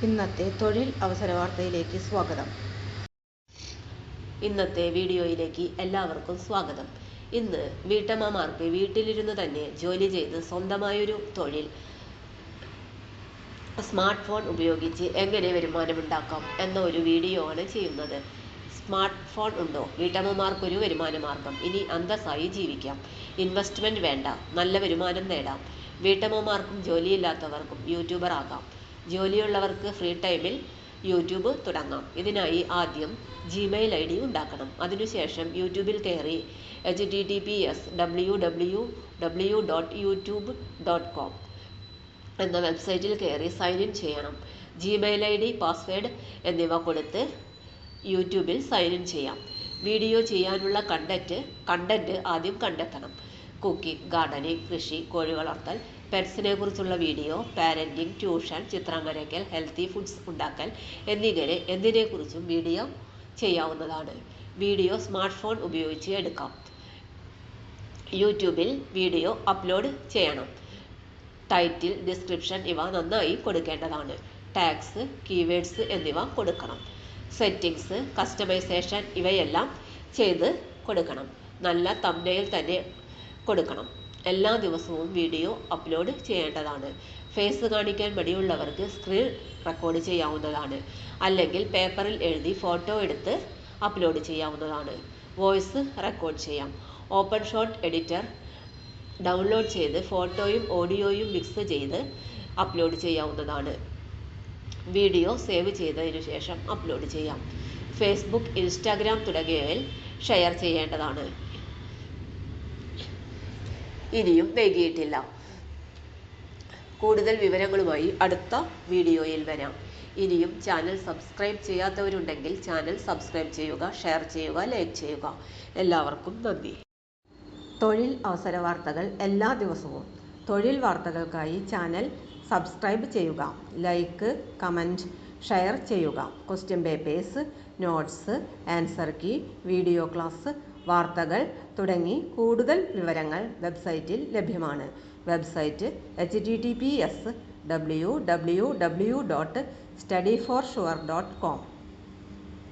ഇന്നത്തെ തൊഴിൽ അവസര വാർത്തയിലേക്ക് സ്വാഗതം. ഇന്നത്തെ വീഡിയോയിലേക്ക് എല്ലാവർക്കും സ്വാഗതം. ഇന്ന് വീട്ടമ്മമാർക്ക് വീട്ടിലിരുന്ന് തന്നെ ജോലി ചെയ്ത് സ്വന്തമായൊരു തൊഴിൽ സ്മാർട്ട് ഫോൺ ഉപയോഗിച്ച് എങ്ങനെ വരുമാനമുണ്ടാക്കാം എന്ന ഒരു വീഡിയോ ആണ് ചെയ്യുന്നത്. സ്മാർട്ട് ഫോൺ ഉണ്ടോ? വീട്ടമ്മമാർക്കൊരു വരുമാന മാർഗം. ഇനി അന്തസ്സായി ജീവിക്കാം. ഇൻവെസ്റ്റ്മെന്റ് വേണ്ട, നല്ല വരുമാനം നേടാം. വീട്ടമ്മമാർക്കും ജോലിയില്ലാത്തവർക്കും യൂട്യൂബർ ആകാം. ജോലിയുള്ളവർക്ക് ഫ്രീ ടൈമിൽ യൂട്യൂബ് തുടങ്ങാം. ഇതിനായി ആദ്യം ജിമെയിൽ ID ഉണ്ടാക്കണം. അതിനുശേഷം യൂട്യൂബിൽ കയറി https://www.youtube.com എന്ന വെബ്സൈറ്റിൽ കയറി സൈൻ ഇൻ ചെയ്യണം. ജിമെയിൽ ID, പാസ്വേഡ് എന്നിവ കൊടുത്ത് യൂട്യൂബിൽ സൈൻ ഇൻ ചെയ്യാം. വീഡിയോ ചെയ്യാനുള്ള കണ്ടന്റ് ആദ്യം കണ്ടെത്തണം. കുക്കിംഗ്, ഗാർഡനിങ്, കൃഷി, കോഴി വളർത്തൽ, പെറ്റ്സിനെ കുറിച്ചുള്ള വീഡിയോ, പാരന്റിങ്, ട്യൂഷൻ, ചിത്രം വരയ്ക്കൽ, ഹെൽത്തി ഫുഡ്സ് ഉണ്ടാക്കൽ എന്നിങ്ങനെ എന്തിനെക്കുറിച്ചും വീഡിയോ ചെയ്യാവുന്നതാണ്. വീഡിയോ സ്മാർട്ട് ഫോൺ ഉപയോഗിച്ച് എടുക്കാം. യൂട്യൂബിൽ വീഡിയോ അപ്ലോഡ് ചെയ്യണം. ടൈറ്റിൽ, ഡിസ്ക്രിപ്ഷൻ ഇവ നന്നായി കൊടുക്കേണ്ടതാണ്. ടാഗ്സ്, കീവേഡ്സ് എന്നിവ കൊടുക്കണം. സെറ്റിംഗ്സ്, കസ്റ്റമൈസേഷൻ ഇവയെല്ലാം ചെയ്ത് കൊടുക്കണം. നല്ല തംബ്നെയിൽ തന്നെ കൊടുക്കണം. എല്ലാ ദിവസവും വീഡിയോ അപ്ലോഡ് ചെയ്യേണ്ടതാണ്. ഫേസ് കാണിക്കാൻ മടിയുള്ളവർക്ക് സ്ക്രീൻ റെക്കോർഡ് ചെയ്യാവുന്നതാണ്. അല്ലെങ്കിൽ പേപ്പറിൽ എഴുതി ഫോട്ടോ എടുത്ത് അപ്ലോഡ് ചെയ്യാവുന്നതാണ്. വോയിസ് റെക്കോർഡ് ചെയ്യാം. ഓപ്പൺ ഷോട്ട് എഡിറ്റർ ഡൗൺലോഡ് ചെയ്ത് ഫോട്ടോയും ഓഡിയോയും മിക്സ് ചെയ്ത് അപ്ലോഡ് ചെയ്യാവുന്നതാണ്. വീഡിയോ സേവ് ചെയ്തതിനു ശേഷം അപ്ലോഡ് ചെയ്യാം. ഫേസ്ബുക്ക്, ഇൻസ്റ്റാഗ്രാം തുടങ്ങിയവയിൽ ഷെയർ ചെയ്യേണ്ടതാണ്. ഇനിയും വൈകിയിട്ടില്ല. കൂടുതൽ വിവരങ്ങളുമായി അടുത്ത വീഡിയോയിൽ വരാം. ഇനിയും ചാനൽ സബ്സ്ക്രൈബ് ചെയ്യാത്തവരുണ്ടെങ്കിൽ ചാനൽ സബ്സ്ക്രൈബ് ചെയ്യുക, ഷെയർ ചെയ്യുക, ലൈക്ക് ചെയ്യുക. എല്ലാവർക്കും നന്ദി. തൊഴിൽ അവസര വാർത്തകൾ എല്ലാ ദിവസവും. തൊഴിൽ വാർത്തകൾക്കായി ചാനൽ സബ്സ്ക്രൈബ് ചെയ്യുക, ലൈക്ക്, കമൻറ്റ്, ഷെയർ ചെയ്യുക. Question papers, notes, answer key, video class, വാർത്തകൾ തുടങ്ങി കൂടുതൽ വിവരങ്ങൾ വെബ്സൈറ്റിൽ ലഭ്യമാണ്. Website https://www.studyforsure.com